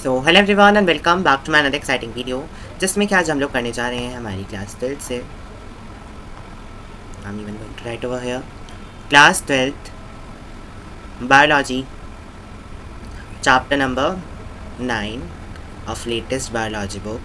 So hello everyone and welcome back to my another exciting video, जिसमें कि आज हम लोग करने जा रहे हैं हमारी क्लास 12 से। I am even going to write over here class 12 biology chapter number 9 of latest biology book,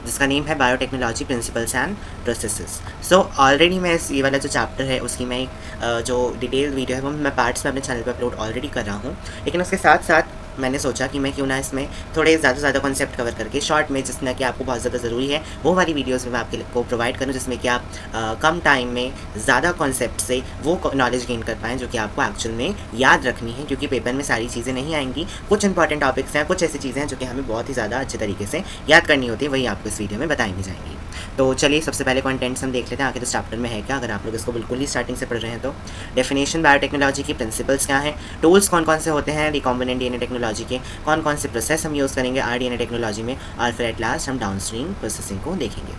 जिसका नेम है biotechnology principles and processes. So already मैं ये वाला जो चैप्टर है उसकी मैं जो डिटेल वीडियो है वो मैं पार्ट्स में अपने चैनल पर अपलोड ऑलरेडी कर रहा हूँ, लेकिन उसके साथ साथ मैंने सोचा कि मैं क्यों ना इसमें थोड़े ज़्यादा से ज़्यादा कॉन्सेप्ट कवर करके शॉर्ट में, जिसमें कि आपको बहुत ज़्यादा ज़रूरी है, वो वाली वीडियोस में मैं आपके को प्रोवाइड करूँ, जिसमें कि आप कम टाइम में ज़्यादा कॉन्सेप्ट से वो नॉलेज गेन कर पाएँ जो कि आपको एक्चुअल में याद रखनी है, क्योंकि पेपर में सारी चीज़ें नहीं आएंगी। कुछ इंपॉर्टेंट टॉपिक्स हैं, कुछ ऐसी चीज़ें हैं जो कि हमें बहुत ही ज़्यादा अच्छे तरीके से याद करनी होती है, वही आपको इस वीडियो में बताई भी जाएंगी। तो चलिए सबसे पहले कंटेंट्स हम देख लेते हैं आखिर इस चैप्टर में है क्या, अगर आप लोग इसको बिल्कुल ही स्टार्टिंग से पढ़ रहे हैं तो। डेफिनेशन बायोटेक्नोलॉजी की, प्रिंसिपल्स क्या हैं, टूल्स कौन कौन से होते हैं रिकॉम्बिनेंट डीएनए टेक्नोलॉजी के, कौन कौन से प्रोसेस हम यूज़ करेंगे आरडीएनए टेक्नोलॉजी में, और फिर एट लास्ट हम डाउनस्ट्रीम प्रोसेसिंग को देखेंगे।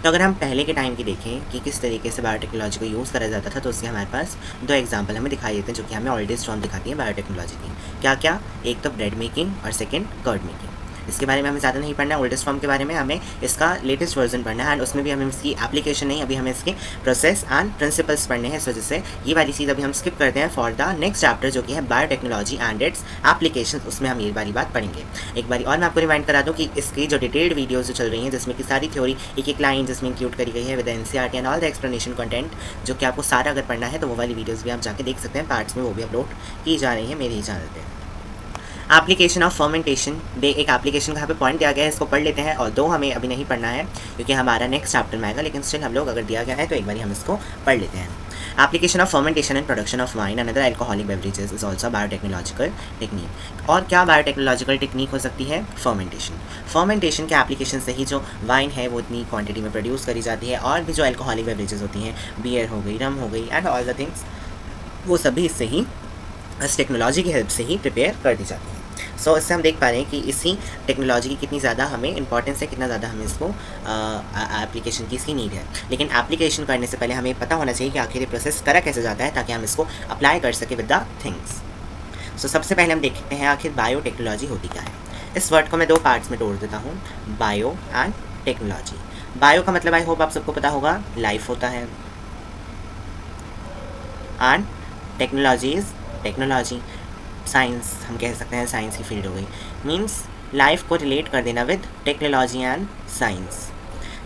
तो अगर हम पहले के टाइम की देखें कि किस तरीके से बायोटेक्नोलॉजी को यूज़ करा जाता था, तो उसके हमारे पास दो एग्जांपल हमें दिखाई देते हैं जो कि हमें ऑलरेडी स्ट्रॉन्ग दिखाती है बायोटेक्नोलॉजी की। क्या क्या? एक तो ब्रेड मेकिंग और सेकेंड कर्ड मेकिंग। इसके बारे में हमें ज़्यादा नहीं पढ़ना है, ओल्डेस्ट फॉर्म के बारे में हमें इसका लेटेस्ट वर्जन पढ़ना है, एंड उसमें भी हमें इसकी एप्लीकेशन नहीं, अभी हमें इसके प्रोसेस एंड प्रिंसिपल्स पढ़ने हैं। इस वजह से ये वाली चीज़ अभी हम स्किप करते हैं फॉर द नेक्स्ट चैप्टर जो कि है बायोटेक्नोलॉजी एंड इट्स एप्लीकेशन, उसमें हम ये वाली बात पढ़ेंगे। एक बार और मैं आपको रिमाइंड करा दूँ कि इसकी जो डिटेल्ड वीडियोज़ जो चल रही हैं, जिसमें कि सारी थ्योरी एक एक लाइन जिसमें इंक्लूड करी गई है with NCERT and all the explanation content, जो कि आपको सारा अगर पढ़ना है तो वो वाली वीडियोज़ भी आप जाके देख सकते हैं, पार्ट्स में वो भी अपलोड की जा रही है मेरे ही चैनल पर। एप्लीकेशन ऑफ फर्मेंटेशन, दे एक एप्लीकेशन का यहाँ पे पॉइंट दिया गया है, इसको पढ़ लेते हैं, और दो हमें अभी नहीं पढ़ना है क्योंकि हमारा नेक्स्ट चैप्टर में आएगा, लेकिन स्टिल हम लोग अगर दिया गया है तो एक बार हम इसको पढ़ लेते हैं। Application of fermentation and production of wine and other alcoholic beverages is also biotechnological technique. और क्या बायोटेक्नोलॉजिकल टेक्निक हो सकती है? फर्मेंटेशन। फर्मेंटेशन के एप्लीकेशन से ही जो वाइन है वो इतनी क्वांटिटी में प्रोड्यूस करी जाती है, और भी जो अल्कोहलिक बेवरेजेस होती हैं, बियर हो गई, रम हो गई, एंड ऑल द थिंग्स, वो सभी इससे ही, इस टेक्नोलॉजी की हेल्प से ही प्रिपेयर कर दी जाती है। सो इससे हम देख पा रहे हैं कि इसी टेक्नोलॉजी की कितनी ज़्यादा हमें इंपॉर्टेंस है, कितना ज़्यादा हमें इसको एप्लीकेशन की इसकी नीड है। लेकिन एप्लीकेशन करने से पहले हमें पता होना चाहिए कि आखिर ये प्रोसेस करा कैसे जाता है, ताकि हम इसको अप्लाई कर सकें विद द थिंग्स। सो सबसे पहले हम देखते हैं आखिर बायोटेक्नोलॉजी होती क्या है। इस वर्ड को मैं दो पार्ट्स में तोड़ देता हूँ, बायो एंड टेक्नोलॉजी। बायो का मतलब आई होप आप सबको पता होगा, लाइफ होता है, and technology is technology, science हम कह सकते हैं, साइंस की फील्ड हो गई। मीन्स लाइफ को रिलेट कर देना विद टेक्नोलॉजी एंड साइंस,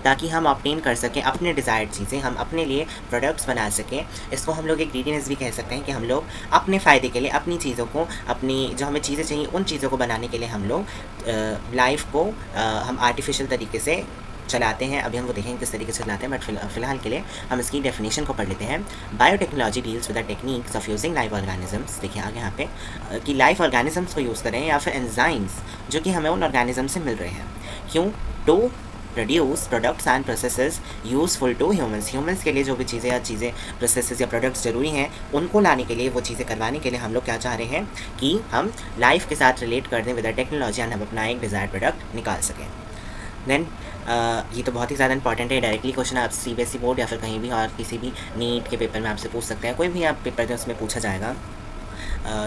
ताकि हम ऑब्टेन कर सकें अपने डिज़ायर्ड चीज़ें, हम अपने लिए प्रोडक्ट्स बना सकें। इसको हम लोग एक ग्रीडीनेस भी कह सकते हैं कि हम लोग अपने फ़ायदे के लिए अपनी चीज़ों को, अपनी जो हमें चीज़ें चाहिए उन चीज़ों को बनाने के लिए हम लोग लाइफ को हम आर्टिफिशियल तरीके से चलाते हैं। अभी हम वो देखेंगे किस तरीके से चलाते हैं, बट फिलहाल के लिए हम इसकी डेफिनेशन को पढ़ लेते हैं। Biotechnology deals with the techniques of using live organisms. देखिए आगे यहाँ पे कि लाइव ऑर्गेनिजम्स को यूज़ करें या फिर एंजाइम्स जो कि हमें उन ऑर्गेनिज्म से मिल रहे हैं, क्यों? To produce products and processes useful to humans. Humans के लिए जो भी चीज़ें या प्रोसेसेस या प्रोडक्ट्स ज़रूरी हैं, उनको लाने के लिए, वो चीज़ें करवाने के लिए हम लोग क्या चाह रहे हैं कि हम लाइफ के साथ रिलेट कर दें विद द टेक्नोलॉजी, एंड हम अपना एक डिज़ायर्ड प्रोडक्ट निकाल सकें। देन ये तो बहुत ही ज़्यादा इंपॉर्टेंट है। डायरेक्टली क्वेश्चन आप सीबीएसई बोर्ड या फिर कहीं भी और किसी भी नीट के पेपर में आपसे पूछ सकते हैं, कोई भी आप पेपर जो उसमें पूछा जाएगा,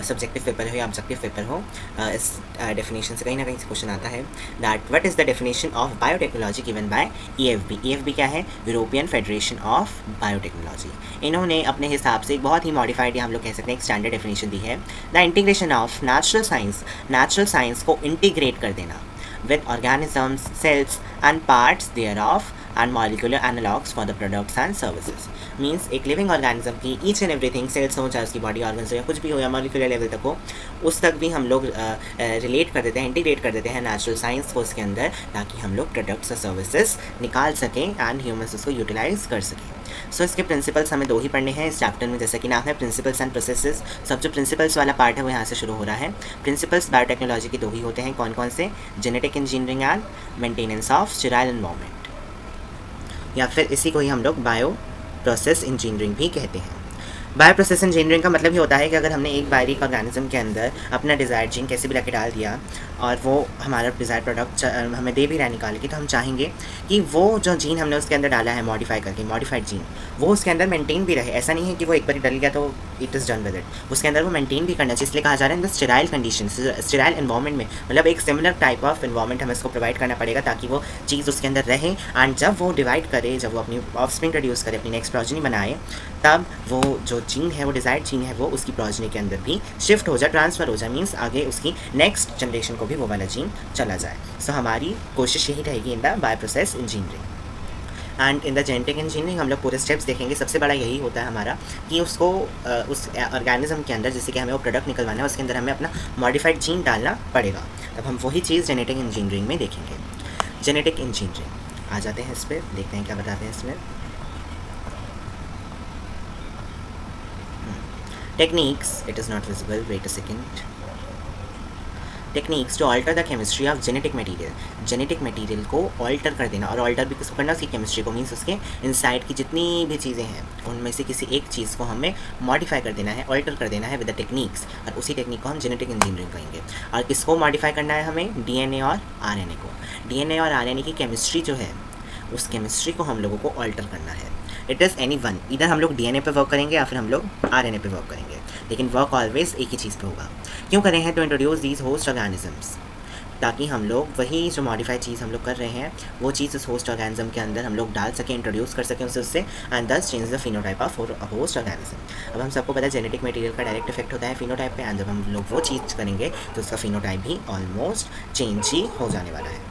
सब्जेक्टिव पेपर हो या ऑब्जेक्टिव पेपर हो, इस डेफिनेशन से कहीं ना कहीं से क्वेश्चन आता है that what is the definition of biotechnology given by EFB. EFB क्या है? European Federation of Biotechnology. इन्होंने अपने हिसाब से एक बहुत ही मॉडिफाइड, या हम लोग कह सकते हैं एक स्टैंडर्ड डेफिनेशन दी है। The integration of natural science को इंटीग्रेट कर देना with organisms, cells and parts thereof and molecular analogues for the products and services। Means एक लिविंग ऑर्गेनिज्म की ईच एंड एवरीथिंग, सेल्स हो चाहे उसकी बॉडी ऑर्गन्स हो या कुछ भी हो, या मॉलिकुलर लेवल तक हो, उस तक भी हम लोग रिलेट कर देते हैं, इंटीग्रेट कर देते हैं नेचुरल साइंस को उसके अंदर, ताकि हम लोग प्रोडक्ट्स और सर्विसेज निकाल सकें एंड ह्यूमंस उसको यूटिलाइज कर सकें। सो इसके प्रिंसिपल्स हमें दो ही पढ़ने हैं इस चैप्टर में, जैसे कि नाम है प्रिंसिपल्स एंड प्रोसेसेस। सब जो प्रिंसिपल्स वाला पार्ट है वो यहाँ से शुरू हो रहा है। प्रिंसिपल्स बायोटेक्नोलॉजी के दो ही होते हैं, कौन कौन से? Genetic engineering and maintenance of sterile environment, या फिर इसी को ही हम लोग बायो प्रोसेस इंजीनियरिंग भी कहते हैं। बायो प्रोसेस इंजीनियरिंग का मतलब ये होता है कि अगर हमने एक बायोरिक ऑर्गेनिज्म के अंदर अपना डिज़ायर्ड जीन कैसे भी लाके डाल दिया और वो हमारा डिज़ायर्ड प्रोडक्ट हमें दे भी रहा है निकाल के, तो हम चाहेंगे कि वो जो जीन हमने उसके अंदर डाला है मॉडिफाई करके, मॉडिफाइड जीन, वो उसके अंदर मेंटेन भी रहे। ऐसा नहीं है कि वो एक बार डल गया तो it is done with it, उसके अंदर वो मेंटेन भी करना चाहिए। इसलिए कहा जा रहा है in the sterile condition, sterile environment में, मतलब एक सिमिलर टाइप ऑफ इन्वायरमेंट हमें इसको प्रोवाइड करना पड़ेगा ताकि वो चीज़ उसके अंदर रहे। एंड जब वो डिवाइड करे, जब वो अपनी ऑफस्प्रिंग प्रोड्यूस करे, अपनी नेक्स्ट प्रोजेनी बनाए, तब वो जो जीन है, वो डिज़ायर्ड जीन है, वो उसकी प्रोजेनी के अंदर भी शिफ्ट हो जाए, ट्रांसफ़र हो जाए, मीन्स आगे उसकी नेक्स्ट जनरेशन को भी वो वाला जीन चला जाए। सो हमारी कोशिश यही रहेगी in the bio process engineering. And in the genetic engineering हम लोग पूरे स्टेप्स देखेंगे। सबसे बड़ा यही होता है हमारा कि उसको उस ऑर्गेनिज्म के अंदर, जैसे कि हमें वो प्रोडक्ट निकलवाना है, उसके अंदर हमें अपना मॉडिफाइड जीन डालना पड़ेगा। तब हम वही चीज़ जेनेटिक इंजीनियरिंग में देखेंगे। जेनेटिक इंजीनियरिंग आ जाते हैं इस पर, देखते हैं क्या बताते हैं इसमें। Techniques, it is not visible, wait a second. Techniques to alter the chemistry of genetic material, genetic material को ऑल्टर कर देना, और ऑल्टर भी किसको करना, उसकी केमिस्ट्री को, मीन्स उसके इनसाइड की जितनी भी चीज़ें हैं उनमें से किसी एक चीज़ को हमें मॉडिफाई कर देना है, ऑल्टर कर देना है विद द टेक्निक्स, और उसी टेक्निक को हम जेनेटिक इंजीनियरिंग कहेंगे। और किसको मॉडिफाई करना है हमें, डीएनए और आरएनए को। डीएनए और आरएनए की केमिस्ट्री जो है, उस केमिस्ट्री को हम लोगों को ऑल्टर करना है। इट इज़ एनी वन, इधर हम लोग डीएनए पे वर्क करेंगे या फिर हम लोग आरएनए पे वर्क करेंगे, लेकिन वर्क ऑलवेज एक ही चीज़ पे होगा। क्यों करें हैं, to introduce these host organisms, ताकि हम लोग वही जो मॉडिफाइड चीज़ हम लोग कर रहे हैं वो चीज़ उस होस्ट ऑर्गेनिज्म के अंदर हम लोग डाल सकें, इंट्रोड्यूस कर सकें उससे, एंड दस change the phenotype of host organism. अब हम सबको पता है जेनेटिक मटेरियल का डायरेक्ट इफेक्ट होता है फिनोटाइप पे, एंड जब हम लोग वो चीज़ करेंगे तो उसका फिनोटाइप भी ऑलमोस्ट चेंज ही हो जाने वाला है।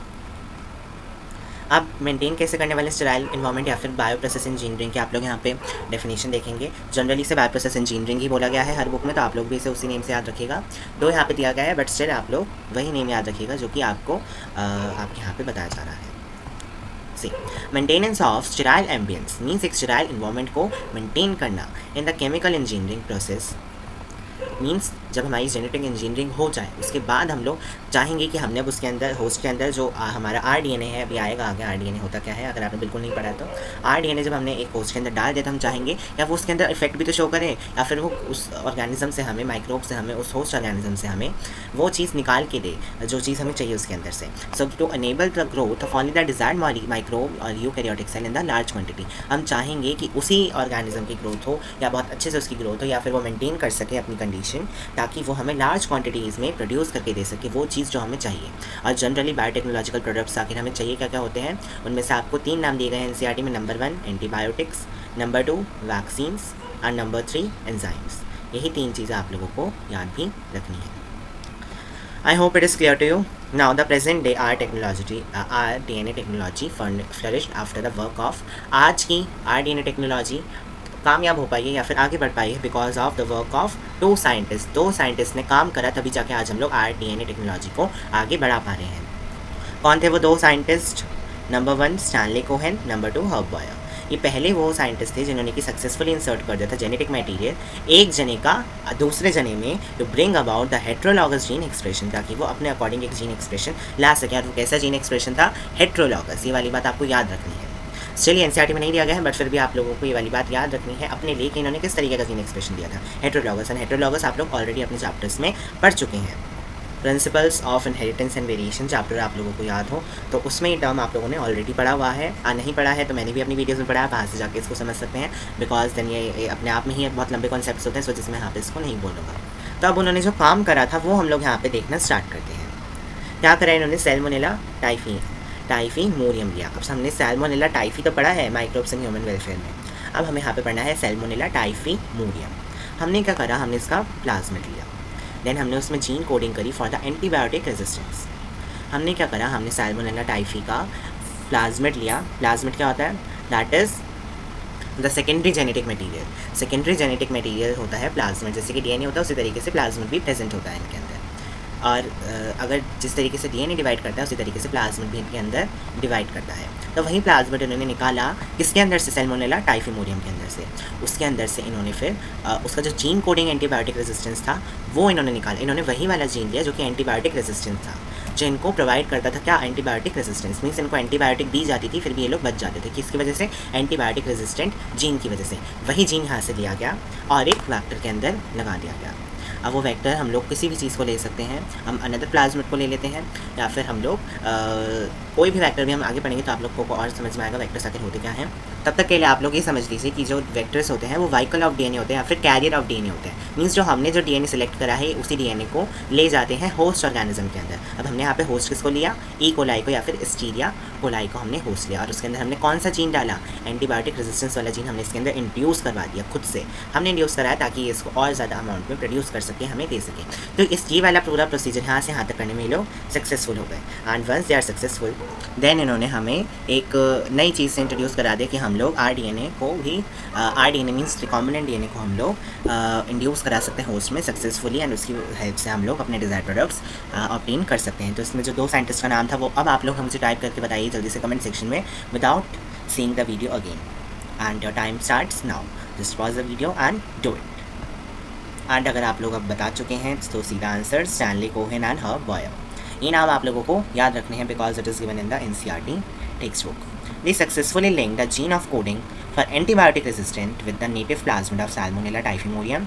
अब मेंटेन कैसे करने वाले स्टेराइल इन्वायरमेंट या फिर बायो प्रोसेस इंजीनियरिंग के आप लोग यहाँ पे डेफिनेशन देखेंगे। जनरली इसे बायो प्रोसेस इंजीनियरिंग ही बोला गया है हर बुक में, तो आप लोग भी इसे उसी नेम से याद रखिएगा। दो यहाँ पे दिया गया है, बट स्टिल आप लोग वही नेम याद रखिएगा जो कि आपको आपके यहाँ पे बताया जा रहा है। C, maintenance of sterile ambiance means एक स्टेराइल इन्वायरमेंट को मेंटेन करना in the chemical engineering process, means जब हमारी जेनेटिक इंजीनियरिंग हो जाए उसके बाद हम लोग चाहेंगे कि हमने अब उसके अंदर होस्ट के अंदर जो हमारा आरडीएनए है, अभी आएगा आगे आरडीएनए होता क्या है, अगर आपने बिल्कुल नहीं पढ़ा तो आरडीएनए जब हमने एक होस्ट के अंदर डाल दिया तो हम चाहेंगे या वो उसके अंदर इफेक्ट भी तो शो करे, या फिर वो उस ऑर्गेनिज्म से हमें, माइक्रोब से हमें, उस होस्ट ऑर्गेनिज्म से हमें वो चीज़ निकाल के दे जो चीज़ हमें चाहिए उसके अंदर से। So to enable the growth of only the desired microbe और eukaryotic cell in the large quantity, हम चाहेंगे कि उसी ऑर्गेनिज्म की ग्रोथ हो या बहुत अच्छे से उसकी ग्रोथ हो, या फिर वो मेंटेन कर सके अपनी कंडीशन, ताकि वो हमें लार्ज क्वांटिटीज़ में प्रोड्यूस करके दे सके वो चीज़ जो हमें चाहिए। और जनरली बायोटेक्नोलॉजिकल प्रोडक्ट्स आखिर हमें चाहिए क्या क्या होते हैं, उनमें से आपको 3 नाम दिए गए हैं एनसीईआरटी में। नंबर 1 एंटीबायोटिक्स, नंबर 2 वैक्सीन्स, और नंबर 3 एंजाइम्स। यही 3 चीज़ें आप लोगों को याद भी रखनी है। I hope it is clear to you. Now the present day R DNA technology flourished after the work of, आज की आर डीएनए टेक्नोलॉजी कामयाब हो पाई है या फिर आगे बढ़ पाई है because of the work of 2 scientist. 2 scientist ने काम करा, तभी जाके आज हम लोग आरडीएनए टेक्नोलॉजी को आगे बढ़ा पा रहे हैं। कौन थे वो 2 scientist? Number 1 Stanley Cohen, number 2 Herb Boyer. ये पहले वो साइंटिस्ट थे जिन्होंने कि सक्सेसफुली इंसर्ट कर दिया था जेनेटिक मटेरियल एक जने का दूसरे जने में, to bring about the heterologous gene expression, ताकि वो अपने अकॉर्डिंग एक जीन एक्सप्रेशन ला सके। और वो कैसा जीन एक्सप्रेशन था? हेट्रोलॉगस। ये वाली बात आपको याद रखनी है। चलिए एनसीईआरटी में नहीं दिया गया है, बट फिर भी आप लोगों को ये वाली बात याद रखनी है अपने लिए कि इन्होंने किस तरीके का जीन एक्सप्रेशन दिया था, हेट्रोलॉगस। एंड हेट्रोलॉगस आप लोग ऑलरेडी अपने चैप्टर्स में पढ़ चुके हैं। Principles of inheritance and variation chapter आप लोगों को याद हो तो उसमें ये टर्म आप लोगों ने ऑलरेडी पढ़ा हुआ है। नहीं पढ़ा है तो मैंने भी अपनी वीडियोस में पढ़ा है, बाहर से जाके इसको समझ सकते हैं, बिकॉज देन ये अपने आप में ही बहुत लंबे कॉन्सेप्ट्स होते हैं, इस वजह से मैं यहाँ पे इसको नहीं बोलूँगा। तो अब उन्होंने जो काम करा था वो हम लोग यहाँ पे देखना स्टार्ट करते हैं। क्या करा इन्होंने? सैल्मोनेला टाइफी मोरियम लिया। अब हमने सैल्मोनेला टाइफी तो पढ़ा है माइक्रोब्स एंड ह्यूमन वेलफेयर में, अब हमें यहाँ पे पढ़ना है सैल्मोनेला टाइफी मोरियम। हमने क्या करा? हमने इसका प्लाज्मिड लिया, देन हमने उसमें जीन कोडिंग करी फॉर द एंटीबायोटिक रेजिस्टेंस। हमने क्या करा? हमने सैल्मोनेला टाइफी का प्लाज्मिड लिया। प्लाज्मिड क्या होता है? That is the secondary genetic material. Secondary genetic material होता है प्लाज्मिड, जैसे कि डीएनए होता है उसी तरीके से प्लाज्मिड भी प्रेजेंट होता है इनके अंदर। और अगर जिस तरीके से डीएनए डिवाइड करता है उसी तरीके से प्लाज्मिड भी इनके अंदर डिवाइड करता है। तो वही प्लाज्मिड इन्होंने निकाला किसके अंदर से, सैल्मोनेला टाइफिमोरियम के अंदर से। उसके अंदर से इन्होंने फिर उसका जो जीन कोडिंग एंटीबायोटिक रेजिस्टेंस था वो इन्होंने निकाला। इन्होंने वही वाला जीन लिया जो कि एंटीबायोटिक रेजिस्टेंस था, जो इनको प्रोवाइड करता था क्या, एंटीबायोटिक रेजिस्टेंस। मीन्स इनको एंटीबायोटिक दी जाती थी फिर भी ये लोग बच जाते थे, किसकी वजह से, एंटीबायोटिक रेजिस्टेंट जीन की वजह से। वही जीन यहाँ से लिया गया और एक वेक्टर के अंदर लगा दिया गया। अब वो वेक्टर हम लोग किसी भी चीज़ को ले सकते हैं, हम अनदर प्लाज्मिड को ले लेते हैं, या फिर हम लोग कोई भी वेक्टर भी हम आगे पढ़ेंगे तो आप लोग को और समझ में आएगा वेक्टर्स आखिर होते क्या हैं। तब तक के लिए आप लोग ये समझ लीजिए कि जो वेक्टर्स होते हैं वो व्हीकल ऑफ डीएनए होते हैं या फिर कैरियर ऑफ डीएनए होते हैं। मीन्स जो हमने जो डीएनए सेलेक्ट करा है उसी डीएनए को ले जाते हैं होस्ट ऑर्गेनिज्म के अंदर। अब हमने यहाँ पे होस्ट किसको लिया, ई कोलाई को या फिर एस्टीरिया कोलाई को हमने होस्ट लिया, और उसके अंदर हमने कौन सा जीन डाला, एंटीबायोटिक रेजिस्टेंस वाला जीन हमने इसके अंदर इंट्रोड्यूस करवा दिया, खुद से हमने इंट्रोड्यूस कराया ताकि ये इसको और ज़्यादा अमाउंट में प्रोड्यूस कर सके, हमें दे सके। तो इस ये वाला पूरा प्रोसीजर यहाँ से यहाँ तक करने में ये लोग सक्सेसफुल हो गए। And once they are successful then इन्होंने हमें एक नई चीज़ से इंट्रोड्यूस करा दिया कि हम लोग आर डीएनए को भी, R DNA means recombinant DNA को हम लोग इंड्यूस करा सकते हैं होस्ट में सक्सेसफुली, एंड उसकी हेल्प से हम लोग अपने डिज़ायर प्रोडक्ट्स ऑब्टेन कर सकते हैं। तो इसमें जो 2 साइंटिस्ट का नाम था वो अब आप लोग हमसे टाइप करके बताइए जल्दी से कमेंट सेक्शन में without seeing the video again. And your time starts now, just pause the video and do it. And अगर आप लोग अब बता चुके हैं तो सीधा answer Stanley Cohen and Herb Boyer. ये नाम आप लोगों को याद रखने हैं because it is given in the NCERT text book. They successfully linked the gene of coding for antibiotic resistant with the native plasmid of Salmonella typhimurium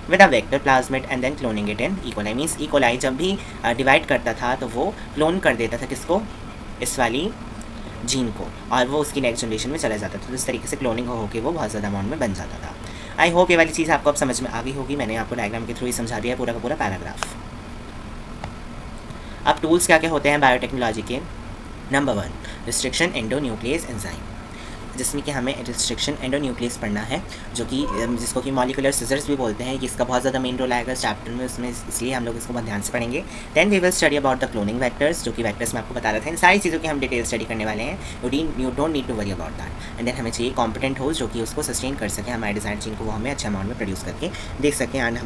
with a vector plasmid and then cloning it in E. coli. Means E. coli जब भी divide करता था तो वो clone कर देता था किसको, इस वाली जीन को, और वो उसकी नेक्स्ट जनरेशन में चला जाता था। तो इस तरीके से क्लोनिंग होकर वो बहुत ज़्यादा अमाउंट में बन जाता था। आई होप ये वाली चीज़ आपको अब समझ में आ गई होगी। मैंने आपको डायग्राम के थ्रू ही समझा दिया है पूरा का पूरा पैराग्राफ। अब टूल्स क्या क्या होते हैं बायोटेक्नोलॉजी के। नंबर 1, रिस्ट्रिक्शन एंडोन्यूक्लियस एंजाइम, जिसमें कि हमें रिस्ट्रिक्शन एंडोन्यूक्लियस पढ़ना है, जो कि जिसको कि मॉलिकुलर सिजर्स भी बोलते हैं। इसका बहुत ज़्यादा मेन रोल आएगा इस चैप्टर में, उसमें इसलिए हम लोग इसको बहुत ध्यान से पढ़ेंगे। Then we will study about the cloning vectors, जो कि वेक्टर्स मैं आपको बता रहा था। इन सारी चीज़ों की हम डिटेल स्टडी करने वाले हैं। You don't need to worry about that. And then हमें चाहिए कॉम्पिटेंट होस्ट जो कि उसको सस्टेन कर सके, हमारे डिज़ाइन जीन को वो हमें अच्छे अमाउंट में प्रोड्यूस करके दे सकें, एंड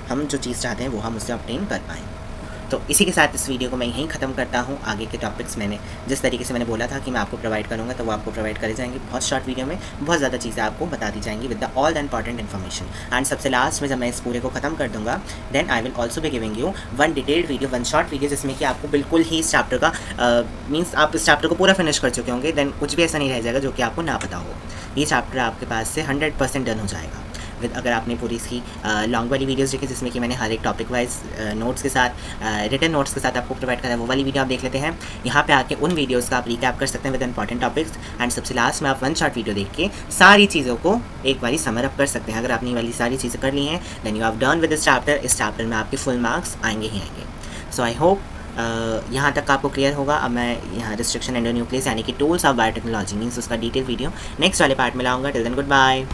हम जो चीज़ चाहते हैं वो हम उससे ऑब्टेन कर पाएँ। तो इसी के साथ इस वीडियो को मैं यहीं ख़त्म करता हूँ। आगे के टॉपिक्स मैंने जिस तरीके से मैंने बोला था कि मैं आपको प्रोवाइड करूँगा तो वो आपको प्रोवाइड करे जाएंगे। बहुत शॉर्ट वीडियो में बहुत ज़्यादा चीज़ें आपको बता दी जाएंगी with the all the important information. And सबसे लास्ट में जब मैं इस पूरे को ख़त्म कर दूँगा then I will also be giving you 1 detailed video, 1 short video, जिसमें कि आपको बिल्कुल ही इस चैप्टर का मीन्स आप इस चैप्टर को पूरा फिनिश कर चुके होंगे। देन कुछ भी ऐसा नहीं रह जाएगा जो कि आपको ना पता हो। ये चैप्टर आपके पास से 100% डन हो जाएगा अगर आपने पूरी इसकी लॉन्ग वाली वीडियोस देखी, जिसमें कि मैंने हर एक टॉपिक वाइज नोट्स के साथ, रिटन नोट्स के साथ आपको प्रोवाइड करा है, वो वाली वीडियो आप देख लेते हैं। यहाँ पे आके उन वीडियोस का आप रिकैप कर सकते हैं विद इंपॉर्टेंट टॉपिक्स। एंड सबसे लास्ट में आप 1 शॉर्ट वीडियो देख के सारी चीज़ों को एक बारी समर अप कर सकते हैं। अगर आपने वाली सारी चीज़ें कर ली हैं then you have done with this chapter. इस चैप्टर में आपके फुल मार्क्स आएंगे ही आएंगे। सो आई होप यहाँ तक आपको क्लियर होगा। अब मैं यहाँ रिस्ट्रिक्शन एंडोन्यूक्लियस यानी कि टूल्स ऑफ बायोटेक्नोलॉजी मीन्स उसका डिटेल वीडियो नेक्स्ट वाले पार्ट में लाऊंगा। Till then good bye.